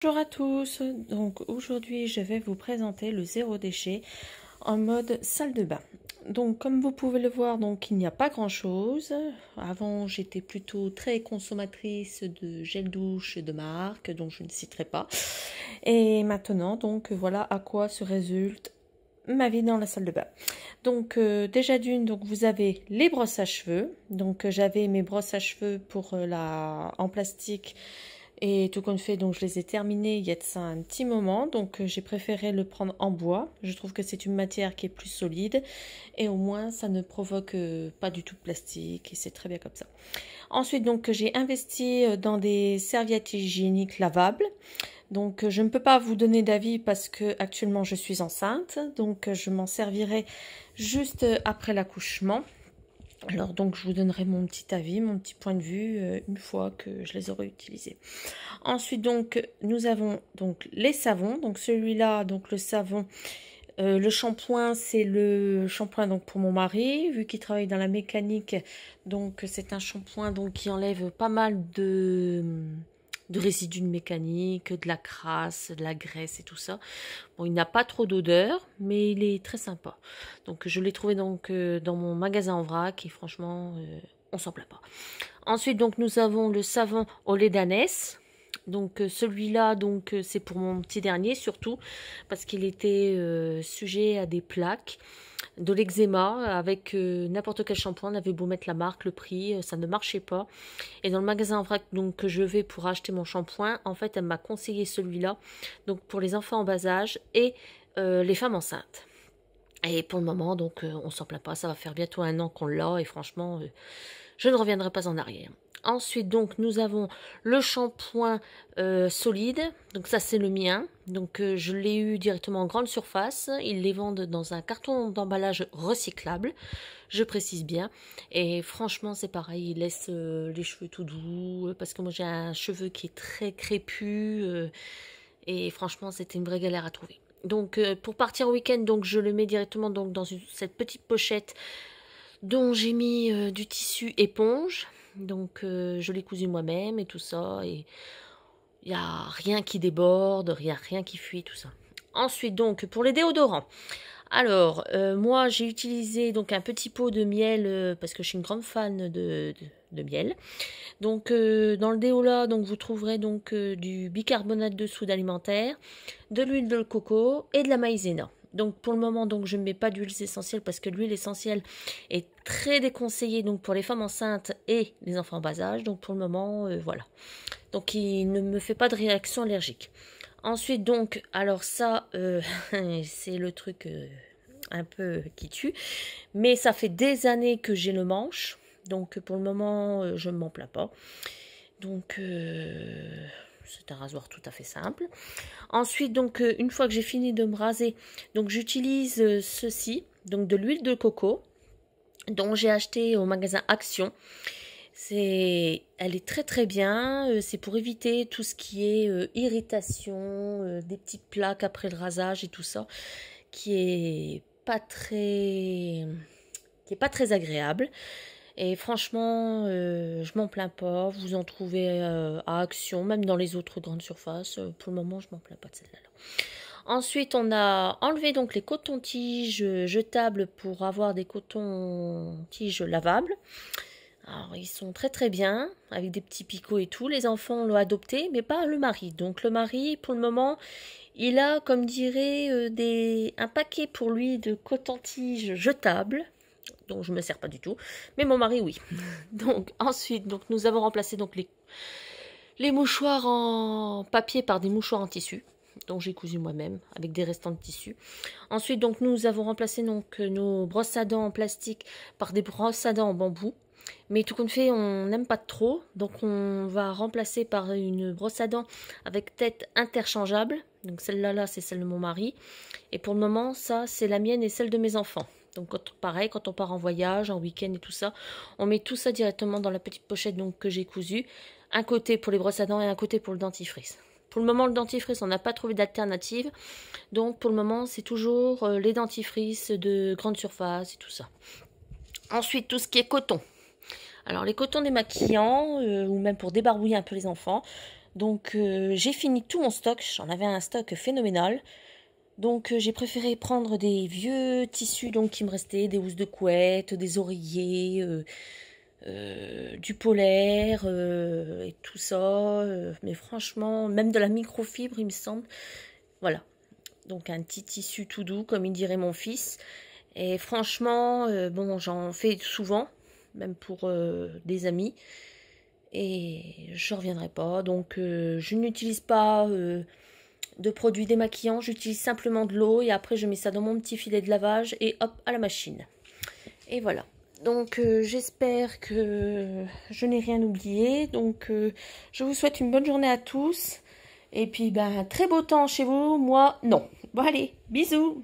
Bonjour à tous, donc aujourd'hui je vais vous présenter le zéro déchet en mode salle de bain. Donc comme vous pouvez le voir, donc il n'y a pas grand chose. Avant j'étais plutôt très consommatrice de gel douche de marque dont je ne citerai pas. Et maintenant donc voilà à quoi se résulte ma vie dans la salle de bain. Donc déjà d'une, donc vous avez les brosses à cheveux. Donc j'avais mes brosses à cheveux pour en plastique. Et tout compte fait, donc je les ai terminés il y a de ça un petit moment. Donc j'ai préféré le prendre en bois. Je trouve que c'est une matière qui est plus solide. Et au moins, ça ne provoque pas du tout de plastique. Et c'est très bien comme ça. Ensuite, donc j'ai investi dans des serviettes hygiéniques lavables. Donc je ne peux pas vous donner d'avis parce que actuellement je suis enceinte. Donc je m'en servirai juste après l'accouchement. Alors donc je vous donnerai mon petit avis, mon petit point de vue une fois que je les aurai utilisés. Ensuite donc nous avons donc les savons. Donc celui-là, donc le savon, le shampoing, c'est le shampoing donc pour mon mari vu qu'il travaille dans la mécanique. Donc c'est un shampoing donc qui enlève pas mal de résidus de mécanique, de la crasse, de la graisse et tout ça. Bon, il n'a pas trop d'odeur, mais il est très sympa. Donc je l'ai trouvé donc dans mon magasin en vrac et franchement, on s'en plaint pas. Ensuite donc nous avons le savon au lait d'ânesse. Donc celui-là donc c'est pour mon petit dernier surtout parce qu'il était sujet à des plaques, de l'eczéma avec n'importe quel shampoing. On avait beau mettre la marque, le prix, ça ne marchait pas. Et dans le magasin en vrac donc que je vais pour acheter mon shampoing, en fait elle m'a conseillé celui-là donc pour les enfants en bas âge et les femmes enceintes. Et pour le moment donc on s'en plaint pas, ça va faire bientôt un an qu'on l'a et franchement je ne reviendrai pas en arrière. Ensuite, donc, nous avons le shampoing solide. Donc, ça, c'est le mien. Donc, je l'ai eu directement en grande surface. Ils les vendent dans un carton d'emballage recyclable. Je précise bien. Et franchement, c'est pareil. Il laisse les cheveux tout doux. Parce que moi, j'ai un cheveu qui est très crépus. Et franchement, c'était une vraie galère à trouver. Donc, pour partir au week-end, donc, je le mets directement donc, dans cette petite pochette dont j'ai mis du tissu éponge. Donc je l'ai cousu moi-même et tout ça. Et il n'y a rien qui déborde, rien qui fuit, tout ça. Ensuite donc pour les déodorants. Alors moi j'ai utilisé donc un petit pot de miel parce que je suis une grande fan de miel. Donc dans le déo là donc vous trouverez donc du bicarbonate de soude alimentaire, de l'huile de coco et de la maïzena. Donc pour le moment donc je ne mets pas d'huiles essentielles parce que l'huile essentielle est très déconseillée donc pour les femmes enceintes et les enfants en bas âge. Donc pour le moment voilà. Donc il ne me fait pas de réaction allergique. Ensuite donc alors ça c'est le truc un peu qui tue. Mais ça fait des années que j'ai le manche. Donc pour le moment je ne m'en plains pas. Donc c'est un rasoir tout à fait simple. Ensuite, donc, une fois que j'ai fini de me raser, donc j'utilise ceci, donc de l'huile de coco, dont j'ai acheté au magasin Action. Elle est très très bien. C'est pour éviter tout ce qui est irritation, des petites plaques après le rasage et tout ça, qui est pas très, agréable. Et franchement, je m'en plains pas. Vous en trouvez à Action, même dans les autres grandes surfaces. Pour le moment, je m'en plains pas de celle-là. Ensuite, on a enlevé donc les cotons-tiges jetables pour avoir des cotons-tiges lavables. Alors, ils sont très très bien, avec des petits picots et tout. Les enfants l'ont adopté, mais pas le mari. Donc le mari, pour le moment, il a, comme dirait, un paquet pour lui de cotons-tiges jetables dont je me sers pas du tout, mais mon mari oui. Donc ensuite donc nous avons remplacé donc les mouchoirs en papier par des mouchoirs en tissu dont j'ai cousu moi-même avec des restants de tissu. Ensuite donc nous avons remplacé donc nos brosses à dents en plastique par des brosses à dents en bambou. Mais tout compte fait, on n'aime pas trop, donc on va remplacer par une brosse à dents avec tête interchangeable. Donc celle-là, là, c'est celle de mon mari. Et pour le moment, ça, c'est la mienne et celle de mes enfants. Donc pareil, quand on part en voyage, en week-end et tout ça, on met tout ça directement dans la petite pochette donc, que j'ai cousue. Un côté pour les brosses à dents et un côté pour le dentifrice. Pour le moment, le dentifrice, on n'a pas trouvé d'alternative. Donc pour le moment, c'est toujours les dentifrices de grande surface et tout ça. Ensuite, tout ce qui est coton. Alors les cotons démaquillants, ou même pour débarbouiller un peu les enfants, Donc j'ai fini tout mon stock, j'en avais un stock phénoménal. Donc j'ai préféré prendre des vieux tissus donc qui me restaient, des housses de couette, des oreillers, du polaire et tout ça. Mais franchement, même de la microfibre il me semble. Voilà, donc un petit tissu tout doux comme il dirait mon fils. Et franchement, bon, j'en fais souvent, même pour des amis. Et je ne reviendrai pas. Donc je n'utilise pas de produits démaquillants. J'utilise simplement de l'eau. Et après je mets ça dans mon petit filet de lavage. Et hop, à la machine. Et voilà. Donc j'espère que je n'ai rien oublié. Donc je vous souhaite une bonne journée à tous. Et puis ben très beau temps chez vous. Moi non. Bon allez, bisous.